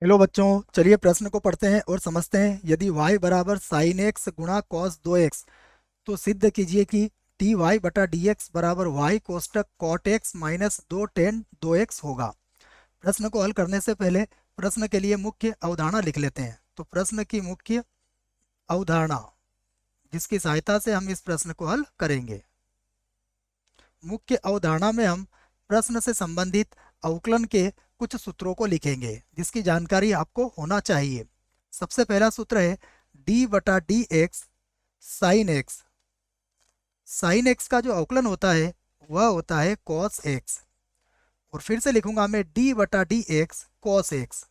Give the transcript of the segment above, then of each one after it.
Hello बच्चों, चलिए प्रश्न को पढ़ते हैं और समझते हैं। यदि y बराबर साइन एक्स गुणा कॉस 2x, तो सिद्ध कीजिए कि डी वाई बटा डी एक्स बराबर वाई कोष्टक cot x minus 2 tan 2x होगा। प्रश्न को हल करने से पहले प्रश्न के लिए मुख्य अवधारणा लिख लेते हैं। तो प्रश्न की मुख्य अवधारणा, जिसकी सहायता से हम इस प्रश्न को हल करेंगे। मुख्य अवधारणा में हम प्रश्न से संबंधित अवकलन के कुछ सूत्रों को लिखेंगे, जिसकी जानकारी आपको होना चाहिए। सबसे पहला सूत्र है डी बटा D x sine x. Sine x का जो अवकलन होता है वह होता है कॉस एक्स। और फिर से लिखूंगा मैं डी बटा D x cos x.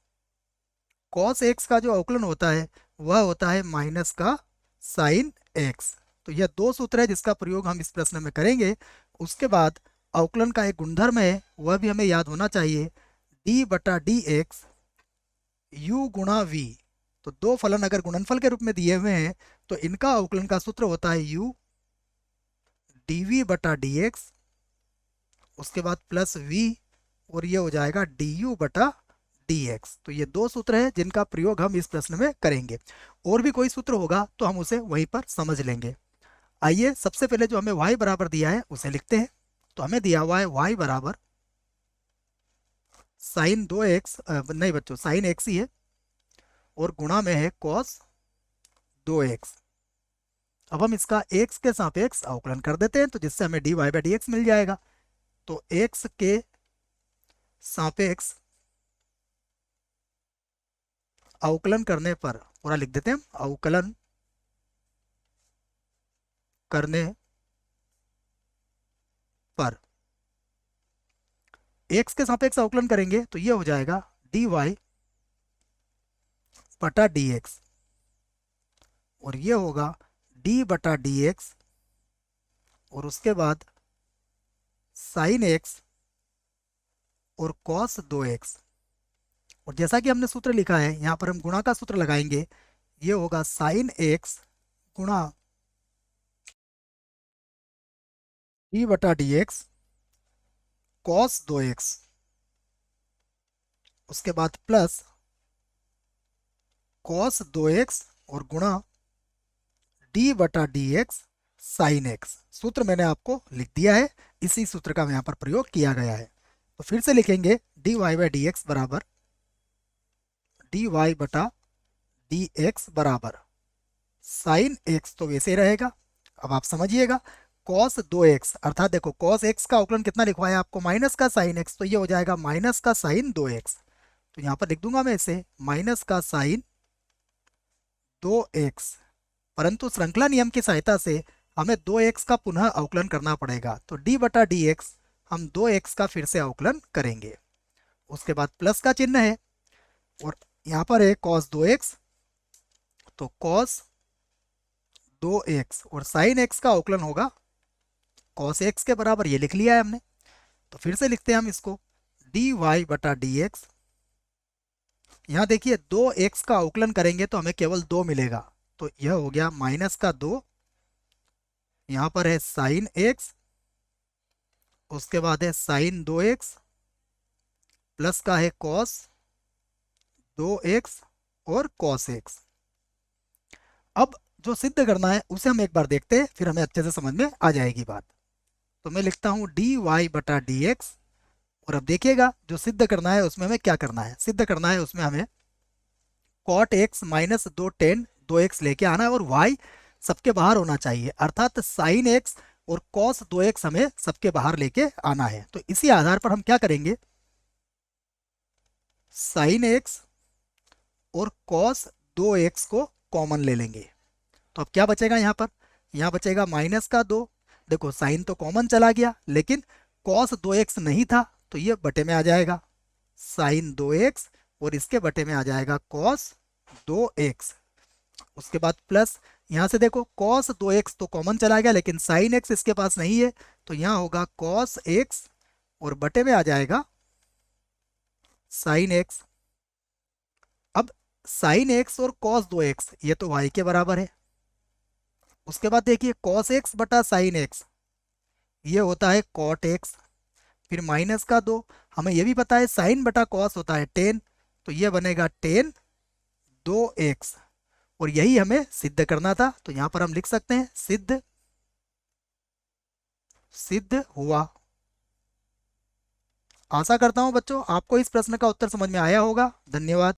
Cos x का जो अवकलन होता है वह होता है माइनस का साइन एक्स। तो यह दो सूत्र है जिसका प्रयोग हम इस प्रश्न में करेंगे। उसके बाद अवकलन का एक गुणधर्म है, वह भी हमें याद होना चाहिए, डी बटा डी एक्स यू गुणा वी। तो दो फलन अगर गुणनफल के रूप में दिए हुए हैं तो इनका अवकलन का सूत्र होता है यू डी वी बटा डी एक्स, उसके बाद प्लस वी, और ये हो जाएगा डी यू बटा डी एक्स। तो ये दो सूत्र हैं जिनका प्रयोग हम इस प्रश्न में करेंगे। और भी कोई सूत्र होगा तो हम उसे वहीं पर समझ लेंगे। आइए सबसे पहले जो हमें y बराबर दिया है उसे लिखते हैं। तो हमें दिया हुआ है y बराबर साइन 2x, नहीं बच्चों साइन x ही है, और गुणा में है कॉस 2x। अब हम इसका x के सापेक्ष अवकलन कर देते हैं, तो जिससे हमें dy बाई डी एक्स मिल जाएगा। तो x के सापेक्ष अवकलन करने पर, पूरा लिख देते हैं हम, अवकलन करने पर x के सापेक्ष अवकलन करेंगे तो ये हो जाएगा dy बटा डी एक्स, और ये होगा d बटा डी एक्स, और उसके बाद साइन एक्स और कॉस 2x। और जैसा कि हमने सूत्र लिखा है यहाँ पर हम गुणा का सूत्र लगाएंगे। ये होगा साइन एक्स गुणा डी बटा डी एक्स कॉस 2x, उसके बाद प्लस कॉस 2x और गुणा डी बटा डी एक्स साइन एक्स। सूत्र मैंने आपको लिख दिया है, इसी सूत्र का यहाँ पर प्रयोग किया गया है। तो फिर से लिखेंगे D Y by D x बराबर डी वाई बटा डी एक्स बराबर साइन एक्स, तो वैसे ही रहेगा। अब आप समझिएगा कॉस 2x, अर्थात देखो कॉस x का अवकलन कितना लिखवाया आपको, माइनस का साइन x, तो ये हो जाएगा माइनस का साइन 2x। तो यहाँ पर लिख दूंगा मैं इसे माइनस का साइन 2x। परंतु श्रृंखला नियम की सहायता से हमें 2x का पुनः अवकलन करना पड़ेगा। तो d बटा डी एक्स हम 2x का फिर से अवकलन करेंगे। उसके बाद प्लस का चिन्ह है, और यहाँ पर है cos 2x, तो cos 2x और sin x का अवकलन होगा cos x के बराबर, ये लिख लिया है हमने। तो फिर से लिखते हैं हम इसको dy बटा डी एक्स। यहाँ देखिए 2x का अवकलन करेंगे तो हमें केवल 2 मिलेगा, तो यह हो गया माइनस का 2। यहाँ पर है साइन x, उसके बाद है साइन 2x, प्लस का है cos 2x और cos x। अब जो सिद्ध करना है उसे हम एक बार देखते हैं, फिर हमें अच्छे से समझ में आ जाएगी बात। तो मैं लिखता हूँ डी वाई बटा डी एक्स, और अब देखिएगा जो सिद्ध करना है उसमें हमें क्या करना है। सिद्ध करना है उसमें हमें cot x minus 2 tan 2x लेके आना है, और y सबके बाहर होना चाहिए, अर्थात साइन एक्स और cos 2x हमें सबके बाहर लेके आना है। तो इसी आधार पर हम क्या करेंगे, साइन एक्स और cos 2x को कॉमन ले लेंगे। तो अब क्या बचेगा यहाँ पर, यहाँ बचेगा माइनस का 2। देखो साइन तो कॉमन चला गया, लेकिन cos 2x नहीं था, तो ये बटे में आ जाएगा साइन 2x, और इसके बटे में आ जाएगा cos 2x। उसके बाद प्लस, यहाँ से देखो cos 2x तो कॉमन चला गया, लेकिन साइन x इसके पास नहीं है, तो यहाँ होगा cos x, और बटे में आ जाएगा साइन x। अब साइन x और cos 2x ये तो y के बराबर है। उसके बाद देखिए cos x बटा साइन x ये होता है cot x, फिर माइनस का 2, हमें ये भी पता है साइन बटा कॉस होता है टेन, तो ये बनेगा 10 2x, और यही हमें सिद्ध करना था। तो यहां पर हम लिख सकते हैं सिद्ध, सिद्ध हुआ। आशा करता हूं बच्चों आपको इस प्रश्न का उत्तर समझ में आया होगा। धन्यवाद।